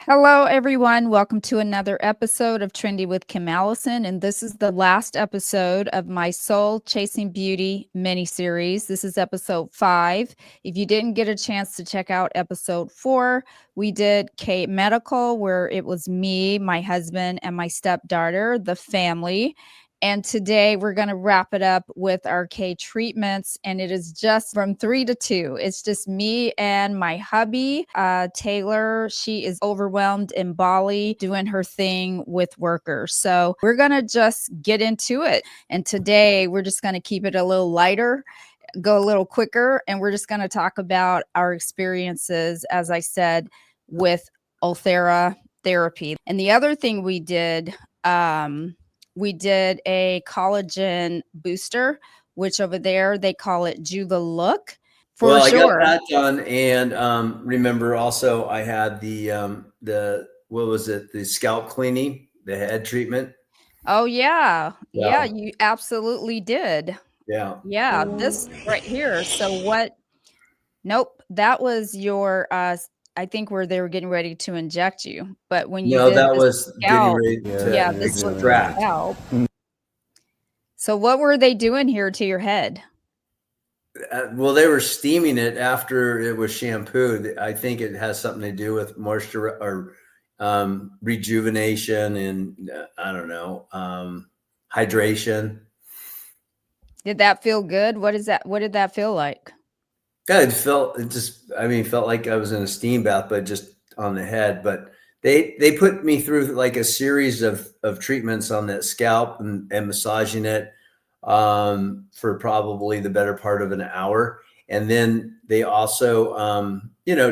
Hello, everyone. Welcome to another episode of Trendy with Kim Allison. And this is the last episode of my Soul Chasing Beauty mini series. This is episode 5. If you didn't get a chance to check out episode 4, we did K Medical, where it was me, my husband, and my stepdaughter, the family. And today we're going to wrap it up with our K treatments. And it is just from 3 to 2. It's just me and my hubby, Taylor. She is overwhelmed in Bali doing her thing with workers. So we're going to just get into it. And today we're just going to keep it a little lighter, go a little quicker. And we're just going to talk about our experiences, as I said, with Ulthera therapy. And the other thing we did a collagen booster, which over there they call it Juvalook. Well, I got that done, and remember also I had the what was it? The scalp cleaning, the head treatment. Oh yeah, you absolutely did. Yeah, This right here. So what? Nope, that was your. I think where they were getting ready to inject you, but when you no, did that the was getting scalp, ready to this was the extract. scalp. So what were they doing here to your head? Well, they were steaming it after it was shampooed. I think it has something to do with moisture or rejuvenation and I don't know, hydration. Did that feel good? What is that? What did that feel like? Yeah, felt like I was in a steam bath, but just on the head. But they put me through like a series of treatments on that scalp and massaging it for probably the better part of an hour. And then they also,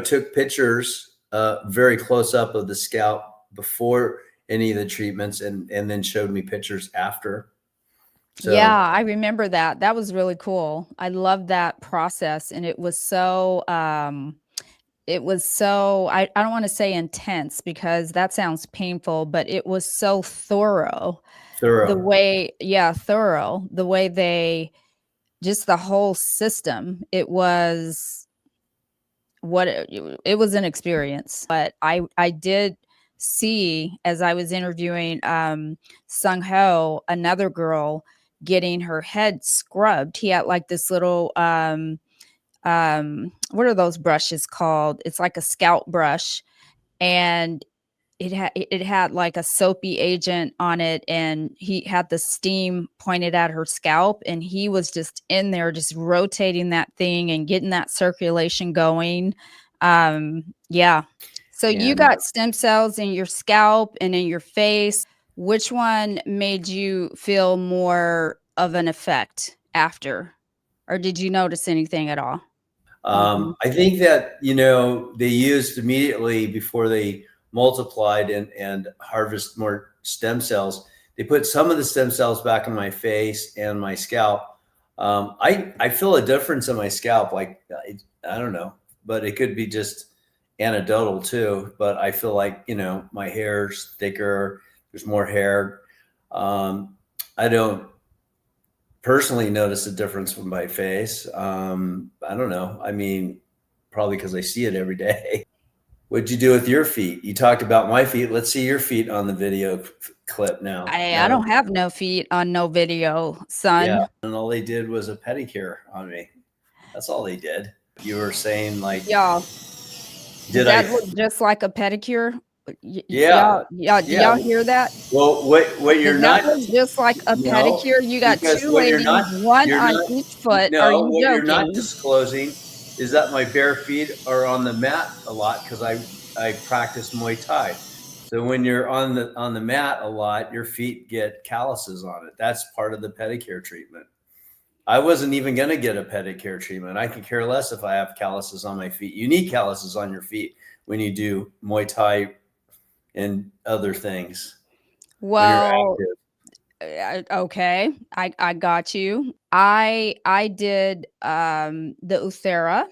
took pictures very close up of the scalp before any of the treatments and then showed me pictures after. So, Yeah, I remember that. That was really cool. I loved that process, and it was so I don't want to say intense because that sounds painful, but it was so thorough. The thorough. way, thorough. The way they just the whole system. It was it was an experience. But I did see as I was interviewing Sung Ho, another girl getting her head scrubbed. He had like this little what are those brushes called? It's like a scalp brush, and it had like a soapy agent on it, and he had the steam pointed at her scalp, and he was just in there just rotating that thing and getting that circulation going. Yeah. So you And got stem cells in your scalp and in your face. Which one made you feel more of an effect after, or did you notice anything at all? Mhm. I think that, they used immediately before they multiplied and harvest more stem cells. They put some of the stem cells back in my face and my scalp. I feel a difference in my scalp. Like, I don't know, but it could be just anecdotal too. But I feel like, my hair's thicker. There's more hair. I don't personally notice a difference from my face. I don't know. I mean, probably because I see it every day. What'd you do with your feet? You talked about my feet. Let's see your feet on the video clip now. I don't have no feet on no video, Yeah, son. and all they did was a pedicure on me. That's all they did. You were saying like, Y'all, did did I? that look just like a pedicure? Yeah, Do yeah. y'all hear that? Well, what you're Does that not, look just like a no, pedicure? You got because 2 what ladies, one you're on not, each foot. Are no, you what you're not joking? disclosing is that my bare feet are on the mat a lot because I practice Muay Thai. So when you're on the mat a lot, your feet get calluses on it. That's part of the pedicure treatment. I wasn't even going to get a pedicure treatment. I could care less if I have calluses on my feet. You need calluses on your feet when you do Muay Thai and other things when you're Well, active. okay, I got you. I did the Uthera.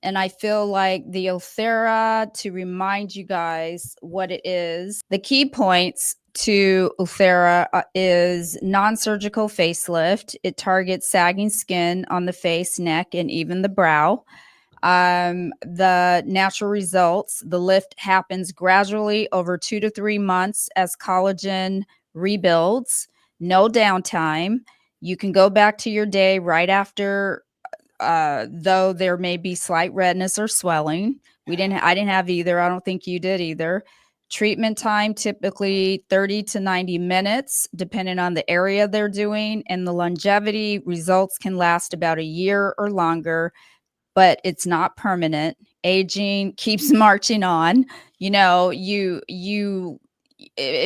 And I feel like the Ulthera, to remind you guys what it is, the key points to Ulthera is non-surgical facelift. It targets sagging skin on the face, neck, and even the brow. The natural results, the lift happens gradually over 2 to 3 months as collagen rebuilds, no downtime. You can go back to your day right after, though there may be slight redness or swelling. I didn't have either. I don't think you did either. Treatment time, typically 30 to 90 minutes, depending on the area they're doing. And the longevity results can last about a year or longer, but it's not permanent. Aging keeps marching on. You know, if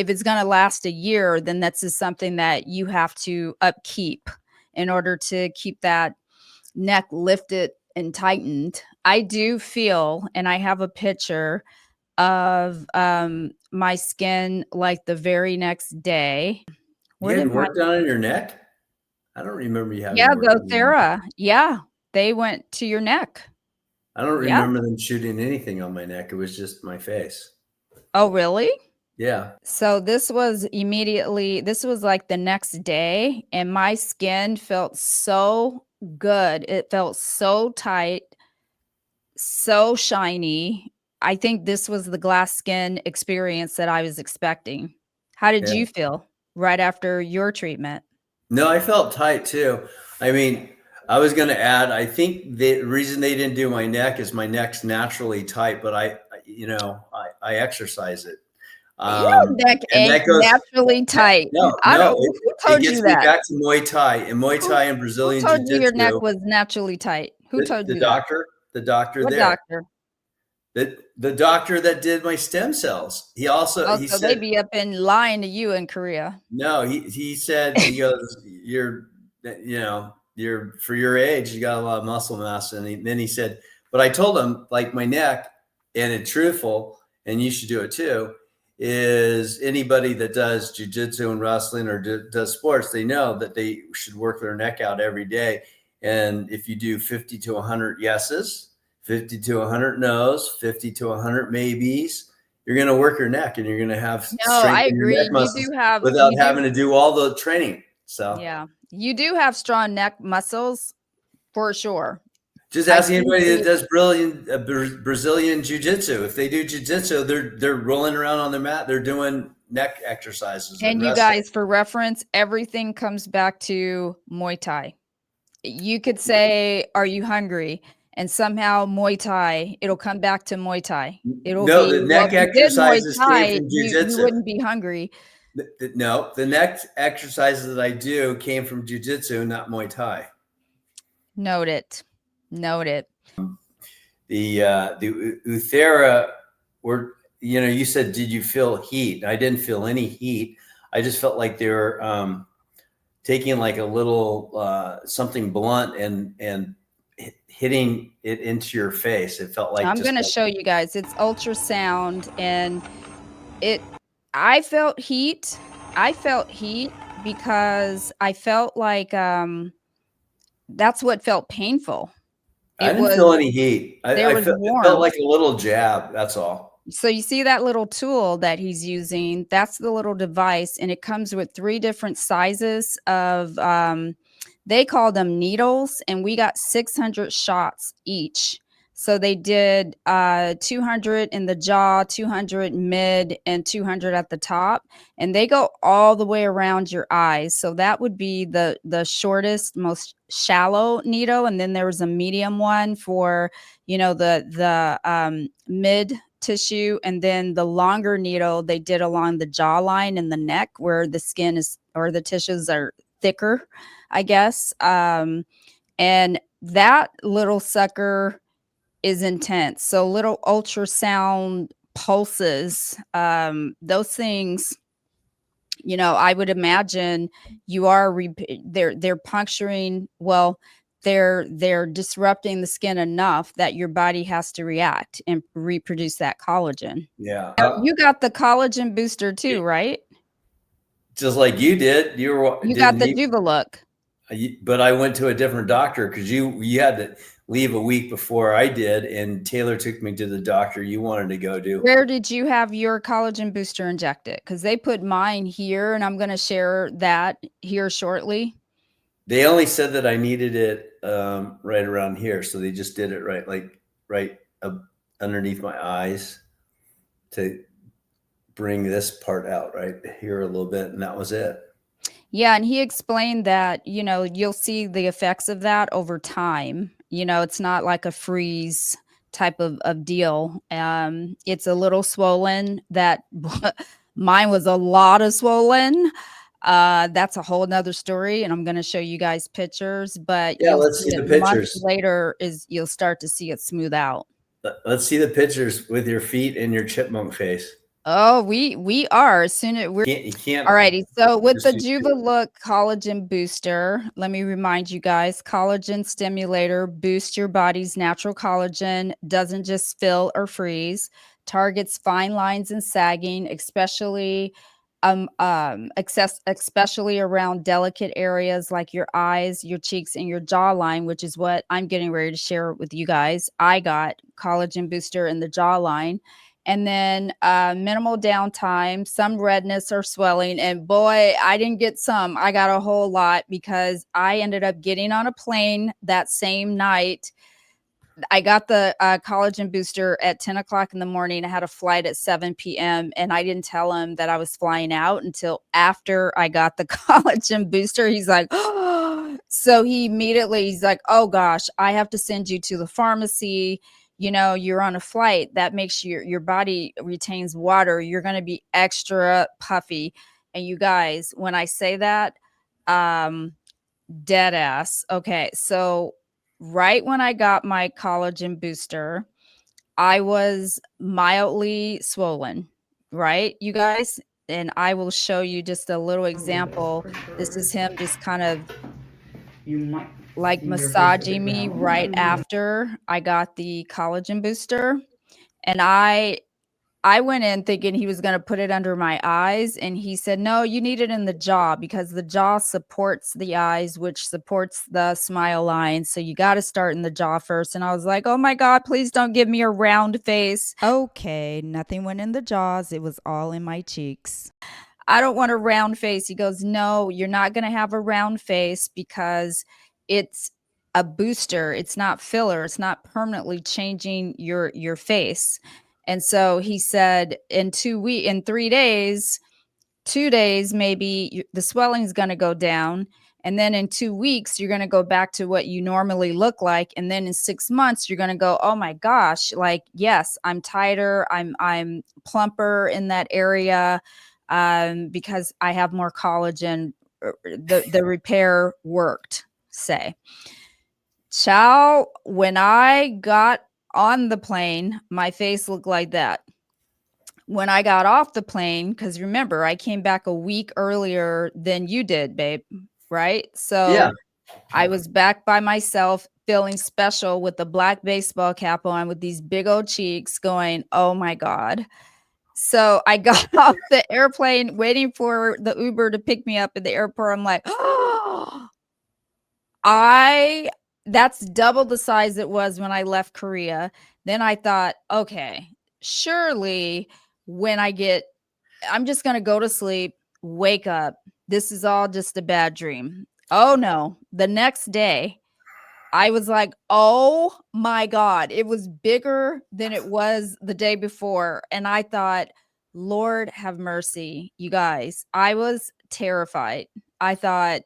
it's going to last a year, then that's just something that you have to upkeep in order to keep that neck lifted and tightened. I do feel, and I have a picture of my skin like the very next day. You Where had did my work done on your neck? I don't remember you Yeah, having work the done on your neck. Ulthera. Yeah, they went to your neck. I don't Yeah. remember them shooting anything on my neck. It was just my face. Oh, really? Yeah. So this was like the next day, and my skin felt so good. It felt so tight, so shiny. I think this was the glass skin experience that I was expecting. How did Yeah. you feel right after your treatment? No, I felt tight too. I mean, I was going to add, I think the reason they didn't do my neck is my neck's naturally tight, but I exercise it. Your neck And ain't that goes, naturally tight. I no, don't Who it told you gets me that? back to Muay Thai and Muay Who Thai and who Brazilian told you your neck Jiu-Jitsu. was naturally tight? Who told The you that? doctor What there, doctor? the doctor that did my stem cells. Oh, He so they said, be up in lying to you in Korea. no, he said, he goes, you're for your age, you got a lot of muscle mass. And then he said, but I told him, like, my neck, and it's truthful, and you should do it too, is anybody that does jujitsu and wrestling or does sports, they know that they should work their neck out every day. And if you do 50 to 100 yeses, 50 to 100 no's, 50 to 100 maybes, you're going to work your neck and you're going to have No, strength I in your neck agree. muscles without having to do all the training. So Yeah, you do have strong neck muscles for sure. just I ask do anybody that see does Brazilian jiu-jitsu. If they do jiu-jitsu, they're rolling around on the mat. They're doing neck exercises and And you wrestling. guys, for reference, everything comes back to Muay Thai. You could say, "Are you hungry?" And somehow Muay Thai, it'll come back to Muay Thai. It'll No, be, the well, neck if you did Muay exercises came Thai, from you jiu-jitsu. wouldn't be hungry. No, the neck exercises that I do came from jiu-jitsu, not Muay Thai. Note it. The Ulthera were, you said, did you feel heat? I didn't feel any heat. I just felt like they were taking like a little something blunt and hitting it into your face. It felt like I'm going to show you guys. It's ultrasound, and I felt heat. Because I felt like that's what felt painful. I didn't feel any heat. There was It felt warmth. like a little jab. That's all. So you see that little tool that he's using? That's the little device, and it comes with 3 different sizes of, they call them needles, and we got 600 shots each. So they did 200 in the jaw, 200 mid, and 200 at the top, and they go all the way around your eyes. So that would be the shortest, most shallow needle, and then there was a medium one for, the mid tissue, and then the longer needle they did along the jawline and the neck where the skin is, or the tissues are thicker, I guess. And that little sucker is intense. So little ultrasound pulses, those things, I would imagine you are they're puncturing, well, they're disrupting the skin enough that your body has to react and reproduce that collagen. Yeah. Now, you got the collagen booster too, right? Just like you did. You got the Juvalook. But I went to a different doctor because you had to leave a week before I did, and Taylor took me to the doctor you wanted to go to. Where did you have your collagen booster injected? Because they put mine here, and I'm going to share that here shortly. They only said that I needed it right around here, so they just did it right, like right underneath my eyes to bring this part out right here a little bit, and that was it. Yeah, and he explained that, you'll see the effects of that over time. It's not like a freeze type of deal. It's a little swollen. That mine was a lot of swollen. That's a whole nother story, and I'm going to show you guys pictures, but Yeah, you'll let's see see it the months pictures. later is you'll start to see it smooth out. Let's see the pictures with your feet and your chipmunk face. Oh, we are as soon as we're You can't Alrighty, so with just the do Juvalook collagen booster, let me remind you guys, collagen stimulator boosts your body's natural collagen, doesn't just fill or freeze, targets fine lines and sagging, especially around delicate areas like your eyes, your cheeks, and your jawline, which is what I'm getting ready to share with you guys. I got collagen booster in the jawline. And then minimal downtime, some redness or swelling. And boy, I didn't get some. I got a whole lot because I ended up getting on a plane that same night. I got the collagen booster at 10 o'clock in the morning. I had a flight at 7 p.m. and I didn't tell him that I was flying out until after I got the collagen booster. He's like, oh. So he's like, oh gosh, I have to send you to the pharmacy. You're on a flight. That makes your body retains water. You're going to be extra puffy. And you guys, when I say that, dead ass. Okay. So right when I got my collagen booster, I was mildly swollen, right, you guys? And I will show you just a little example. This is him just kind of You might like see your face a massaging bit me round. right after I got the collagen booster. And I went in thinking he was going to put it under my eyes, and he said, no, you need it in the jaw because the jaw supports the eyes, which supports the smile line. So you got to start in the jaw first. And I was like, oh my God, please don't give me a round face. Okay, nothing went in the jaws. It was all in my cheeks. I don't want a round face. He goes, no, you're not going to have a round face because it's a booster. It's not filler. It's not permanently changing your face. And so he said, in 3 days, 2 days, maybe the swelling is going to go down. And then in 2 weeks, you're going to go back to what you normally look like. And then in 6 months, you're going to go, oh my gosh, like, yes, I'm tighter. I'm plumper in that area because I have more collagen. The repair worked, say. Chow, when I got on the plane, my face looked like that. When I got off the plane, because remember, I came back a week earlier than you did, babe, right? Yeah. So I was back by myself, feeling special with the black baseball cap on, with these big old cheeks, going, oh my God. So I got off the airplane, waiting for the Uber to pick me up at the airport. I'm like, oh, that's double the size it was when I left Korea. Then I thought, okay, surely when I'm just going to go to sleep, wake up. This is all just a bad dream. Oh no. The next day, I was like, oh my God, it was bigger than it was the day before. And I thought, Lord have mercy, you guys. I was terrified. I thought,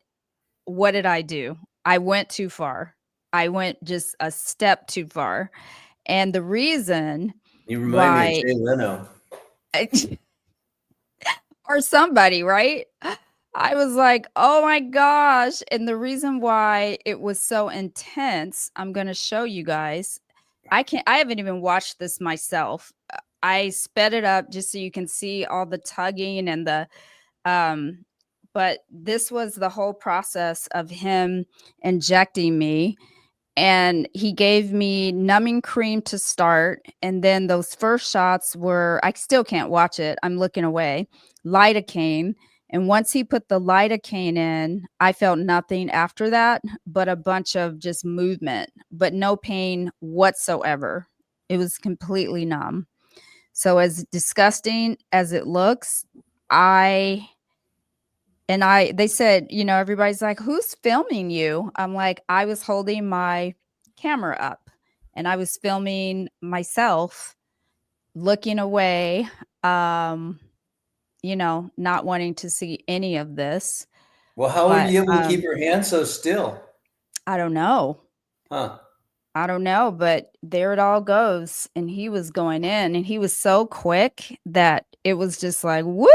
what did I do? I went too far. I went just a step too far. And the reason You remind me of why, Jay Leno. or somebody, right? I was like, oh my gosh. And the reason why it was so intense, I'm going to show you guys. I haven't even watched this myself. I sped it up just so you can see all the tugging and um, but this was the whole process of him injecting me. And he gave me numbing cream to start. And then those first shots were, I still can't watch it. I'm looking away. Lidocaine. And once he put the lidocaine in, I felt nothing after that, but a bunch of just movement, but no pain whatsoever. It was completely numb. So as disgusting as it looks, I they said, everybody's like, who's filming you? I'm like, I was holding my camera up. and I was filming myself looking away, not wanting to see any of this. Well, how were But you able to keep your hands so still? I don't know. Huh? I don't know, but there it all goes. And he was going in, and he was so quick that it was just like, woo!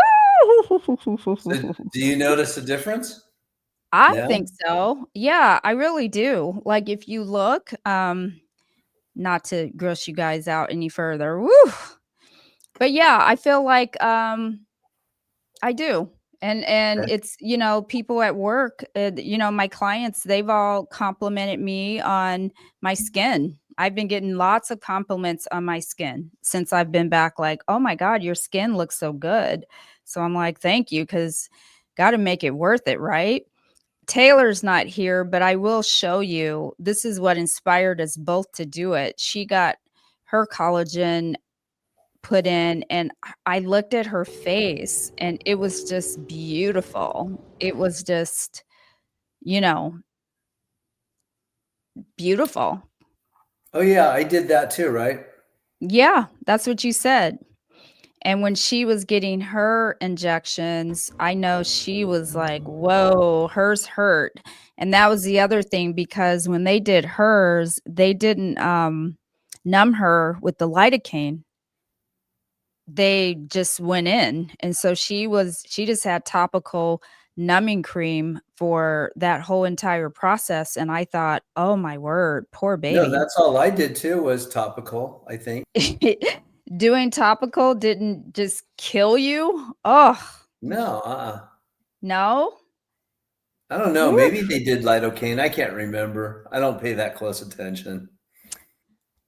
So, do you notice a difference? I No? think so. Yeah, I really do. Like if you look, not to gross you guys out any further. Woo! But yeah, I feel like I do. And Okay. it's, people at work, my clients, they've all complimented me on my skin. I've been getting lots of compliments on my skin since I've been back, like, "Oh my god, your skin looks so good." So I'm like, "Thank you, cuz got to make it worth it, right?" Taylor's not here, but I will show you. This is what inspired us both to do it. She got her collagen put in, and I looked at her face, and it was just beautiful. It was just, you know, beautiful. Oh yeah, I did that too, right? Yeah, that's what you said. And when she was getting her injections, I know she was like, "Whoa, hers hurt." And that was the other thing, because when they did hers, they didn't numb her with the lidocaine. They just went in. And so she just had topical numbing cream for that whole entire process. And I thought, "Oh my word, poor No, baby." that's all I did too was topical, I think. Doing topical didn't just kill you? Oh, No, no? I don't know. Woo. Maybe they did lidocaine. I can't remember. I don't pay that close attention.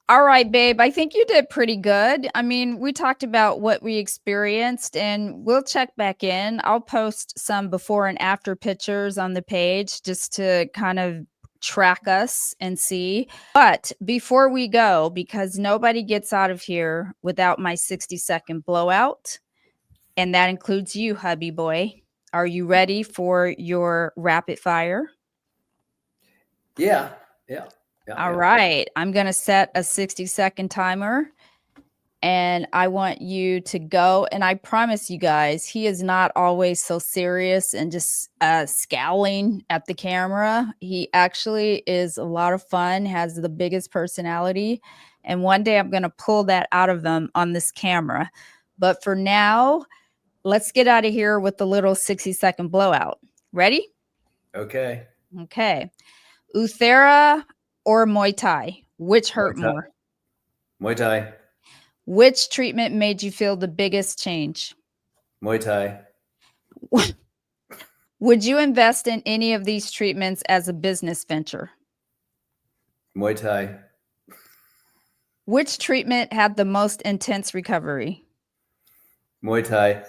All right, babe. I think you did pretty good. I mean, we talked about what we experienced, and we'll check back in. I'll post some before and after pictures on the page just to kind of track us and see. But before we go, because nobody gets out of here without my 60-second blowout, and that includes you, hubby boy. Are you ready for your rapid fire? Yeah, yeah, yeah, All yeah. right. I'm going to set a 60-second timer, and I want you to go. And I promise you guys, he is not always so serious and just scowling at the camera. He actually is a lot of fun, has the biggest personality. And one day I'm going to pull that out of him on this camera. But for now, let's get out of here with the little 60-second blowout. Ready? Okay. Okay. Ulthera or Muay Thai? Which Muay hurt Thai. more? Muay Thai. Which treatment made you feel the biggest change? Muay Thai. Would you invest in any of these treatments as a business venture? Muay Thai. Which treatment had the most intense recovery? Muay Thai.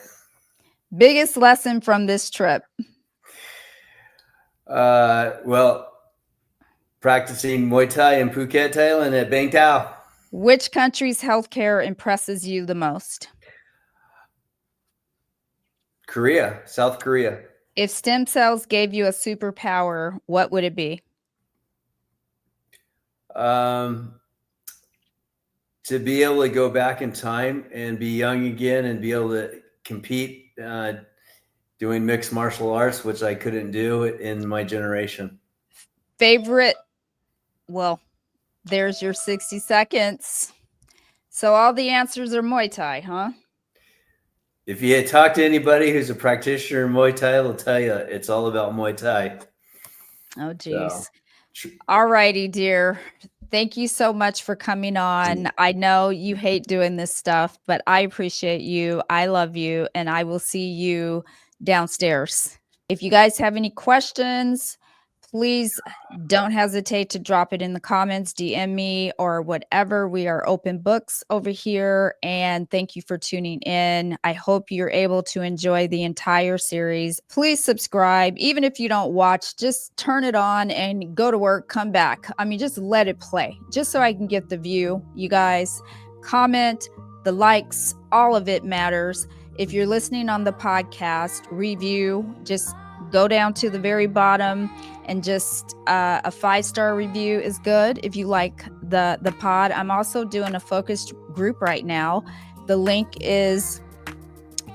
Biggest lesson from this trip? Well, practicing Muay Thai in Phuket, Thailand at Bang Tao. Which country's healthcare impresses you the most? Korea, South Korea. If stem cells gave you a superpower, what would it be? To be able to go back in time and be young again and be able to compete doing mixed martial arts, which I couldn't do in my generation. Favorite? Well, there's your 60 seconds. So all the answers are Muay Thai, huh? If you talk to anybody who's a practitioner in Muay Thai, they'll tell you it's all about Muay Thai. Oh, geez. All righty, dear. Thank you so much for coming on. I know you hate doing this stuff, but I appreciate you. I love you, and I will see you downstairs. If you guys have any questions, please don't hesitate to drop it in the comments, DM me or whatever. We are open books over here. And thank you for tuning in. I hope you're able to enjoy the entire series. Please subscribe. Even if you don't watch, just turn it on and go to work, come back. I mean, just let it play, just so I can get the view. You guys comment, the likes, all of it matters. If you're listening on the podcast, review, just go down to the very bottom and just a 5-star review is good if you like the pod. I'm also doing a focused group right now. The link is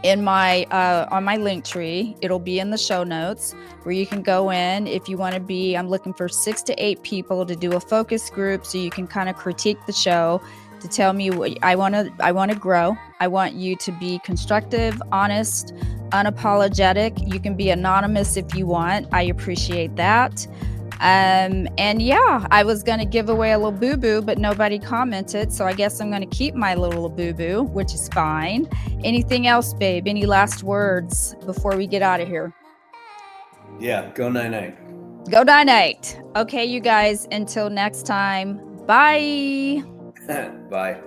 in my on my link tree. It'll be in the show notes where you can go in if you want to be. I'm looking for 6 to 8 people to do a focus group so you can kind of critique the show, to tell me what I want to grow. I want you to be constructive, honest, unapologetic. You can be anonymous if you want. I appreciate that. And yeah, I was going to give away a little boo-boo, but nobody commented. So I guess I'm going to keep my little boo-boo, which is fine. Anything else, babe? Any last words before we get out of here? Yeah, go night-night. Go night-night. Okay, you guys, until next time. Bye. Bye.